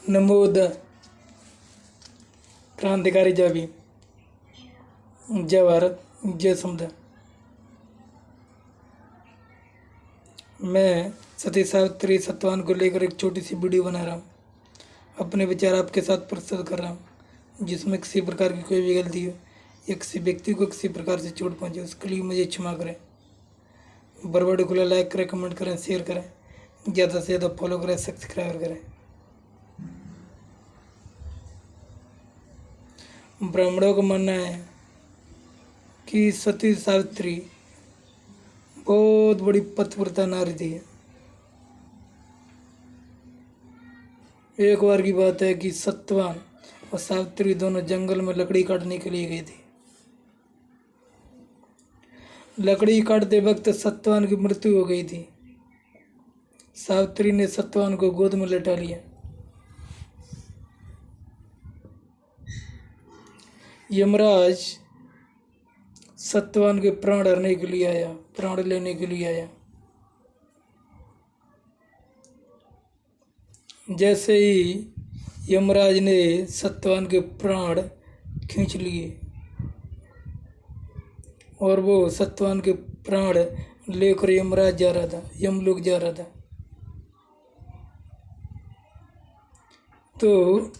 नमोद क्रांतिकारी जय भीम, जय भारत, जय समुदाय। मैं सती सावित्री सत्यवान को लेकर एक छोटी सी वीडियो बना रहा हूँ। अपने विचार आपके साथ प्रस्तुत कर रहा हूँ, जिसमें किसी प्रकार की कोई भी गलती हो या किसी व्यक्ति को किसी प्रकार से चोट पहुँचे, उसके लिए मुझे क्षमा करें। बराबर खुला लाइक करें, कमेंट करें, शेयर करें, ज़्यादा से ज़्यादा फॉलो करें, सब्सक्राइब करें। ब्राह्मणों का मानना है कि सती सावित्री बहुत बड़ी पतिव्रता नारी थी। एक बार की बात है कि सत्यवान और सावित्री दोनों जंगल में लकड़ी काटने के लिए गए थे। लकड़ी काटते वक्त सत्यवान की मृत्यु हो गई थी। सावित्री ने सत्यवान को गोद में लेटा लिया। यमराज सत्यवान के प्राण हरने के लिए आया, प्राण लेने के लिए आया। जैसे ही यमराज ने सत्यवान के प्राण खींच लिए और वो सत्यवान के प्राण लेकर यमराज जा रहा था, यमलोक जा रहा था, तो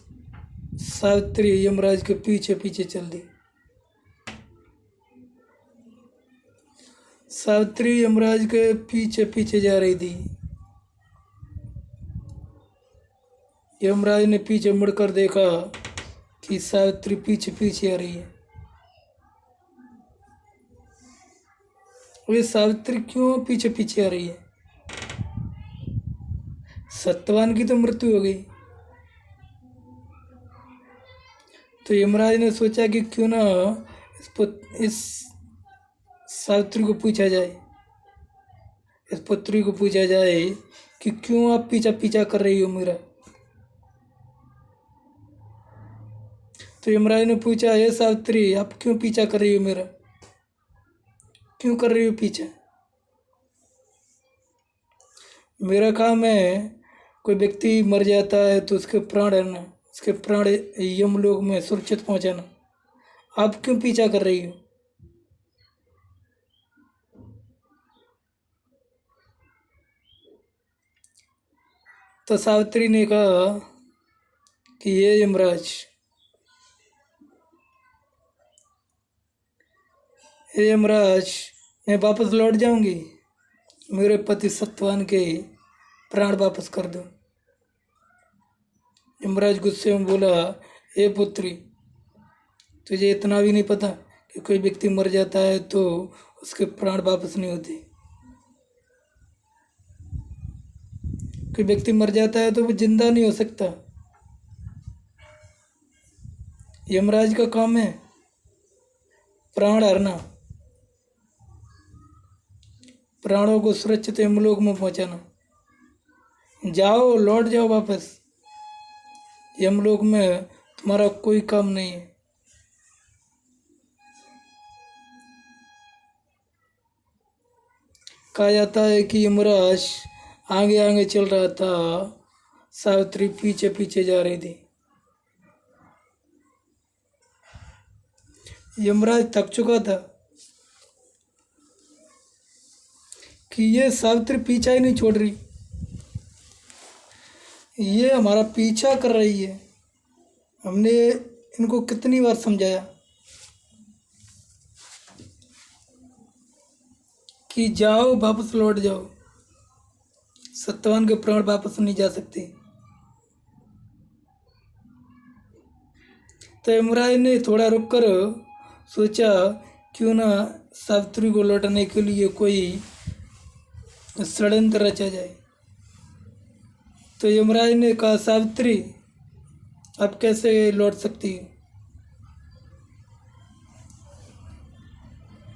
सावित्री यमराज के पीछे पीछे चल दी। सावित्री यमराज के पीछे पीछे जा रही थी। यमराज ने पीछे मुड़कर देखा कि सावित्री पीछे पीछे आ रही है। वे सावित्री क्यों पीछे पीछे आ रही है? सत्यवान की तो मृत्यु हो गई। तो यमराज ने सोचा कि क्यों ना इस सावित्री को पूछा जाए, इस पुत्री को पूछा जाए कि क्यों आप पीछा पीछा कर रही हो मेरा। तो यमराज ने पूछा, हे सावित्री, आप क्यों पीछा कर रही हो मेरा, क्यों कर रही हो पीछा? मेरा काम है, कोई व्यक्ति मर जाता है तो उसके प्राण हरना, उसके प्राण यमलोक में सुरक्षित पहुंचाना। आप क्यों पीछा कर रही हो? तो सावित्री ने कहा कि ये यमराज, हे यमराज, मैं वापस लौट जाऊंगी, मेरे पति सत्यवान के प्राण वापस कर दो। यमराज गुस्से में बोला, हे पुत्री, तुझे इतना भी नहीं पता कि कोई व्यक्ति मर जाता है तो उसके प्राण वापस नहीं होते। कोई व्यक्ति मर जाता है तो वो जिंदा नहीं हो सकता। यमराज का काम है प्राण हरना, प्राणों को सुरक्षित यमलोक में पहुंचाना। जाओ, लौट जाओ वापस, यमलोक में तुम्हारा कोई काम नहीं है। कहा जाता है कि यमराज आगे आगे चल रहा था, सावित्री पीछे पीछे जा रही थी। यमराज थक चुका था कि ये सावित्री पीछा ही नहीं छोड़ रही, ये हमारा पीछा कर रही है। हमने इनको कितनी बार समझाया कि जाओ, वापस लौट जाओ, सत्यवान के प्राण वापस नहीं जा सकते। तो यमराज ने थोड़ा रुककर सोचा, क्यों ना सावित्री को लौटाने के लिए कोई षड्यंत्र रचा जाए। तो यमराज ने कहा, सावित्री, आप कैसे लौट सकती हो?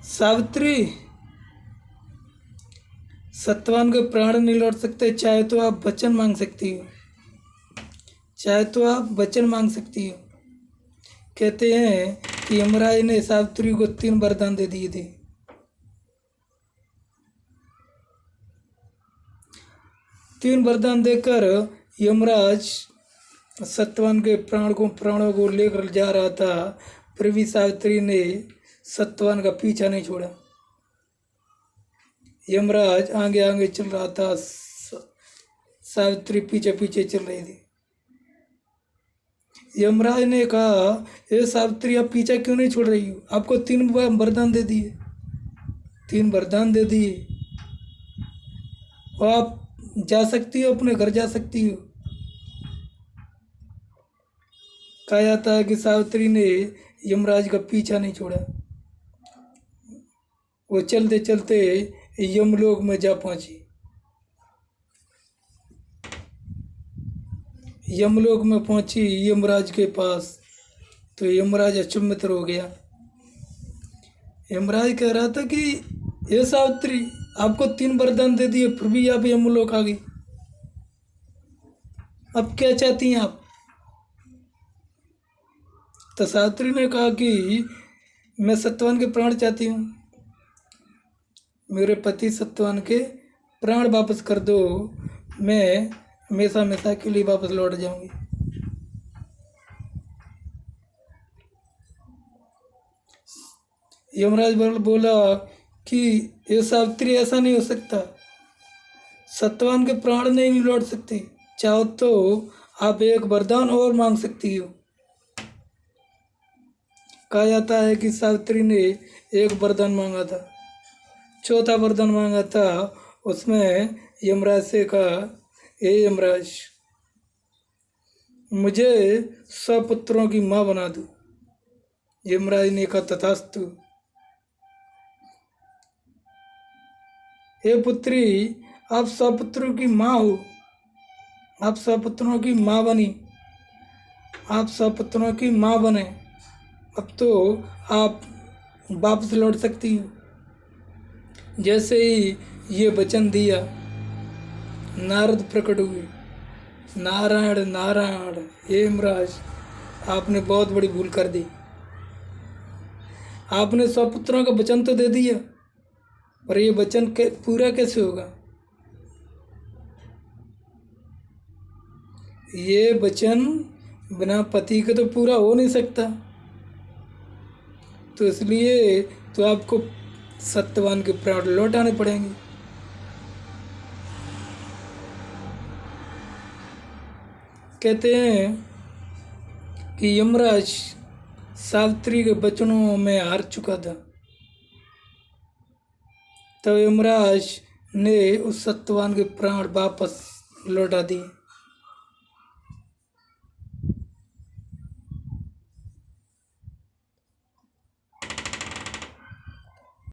सावित्री, सत्यवान के प्राण नहीं लौट सकते, चाहे तो आप वचन मांग सकती हो, चाहे तो आप वचन मांग सकती हो। कहते हैं कि यमराज ने सावित्री को 3 वरदान दे दिए थे। 3 वरदान देकर यमराज सत्यवान के प्राणों को लेकर जा रहा था, फिर भी सावित्री ने सत्यवान का पीछा नहीं छोड़ा। यमराज आगे आगे चल रहा था, सावित्री पीछे पीछे चल रही थी। यमराज ने कहा, ये सावित्री आप पीछा क्यों नहीं छोड़ रही हो? आपको 3 वरदान दे दिए, 3 वरदान दे दिए और आप जा सकती हो, अपने घर जा सकती हो। कहा जाता है कि सावित्री ने यमराज का पीछा नहीं छोड़ा। वो चलते चलते यमलोक में जा पहुंची। यमलोक में पहुंची यमराज के पास, तो यमराज अचंभित हो गया। यमराज कह रहा था कि ये सावित्री, आपको 3 वरदान दे दिए, फिर भी आप यमलोक आ गई। अब क्या चाहती हैं आप? तो सावित्री ने कहा कि मैं सत्यवान के प्राण चाहती हूँ, मेरे पति सत्यवान के प्राण वापस कर दो, मैं हमेशा हमेशा के लिए वापस लौट जाऊंगी। यमराज बोला कि ये सावित्री, ऐसा नहीं हो सकता, सत्यवान के प्राण नहीं लौट सकते। चाहो तो आप एक वरदान और मांग सकती हो। कहा जाता है कि सावित्री ने एक वरदान मांगा था, चौथा वरदान मांगा था। उसमें यमराज से कहा, हे यमराज, मुझे 100 पुत्रों की माँ बना दो। यमराज ने कहा, तथास्तु। हे पुत्री, आप 100 पुत्रों की माँ हो, आप 100 पुत्रों की माँ बनी, आप 100 पुत्रों की माँ बने, अब तो आप वापस लौट सकती हो। जैसे ही ये वचन दिया, नारद प्रकट हुए। नारायण नारायण, हे यमराज, आपने बहुत बड़ी भूल कर दी। आपने 100 पुत्रों का वचन तो दे दिया, पर ये वचन पूरा कैसे होगा? ये वचन बिना पति के तो पूरा हो नहीं सकता। तो इसलिए तो आपको सत्यवान के प्राण लौटाने पड़ेंगे। कहते हैं कि यमराज सावित्री के वचनों में हार चुका था। तब यमराज ने उस सत्यवान के प्राण वापस लौटा दिए।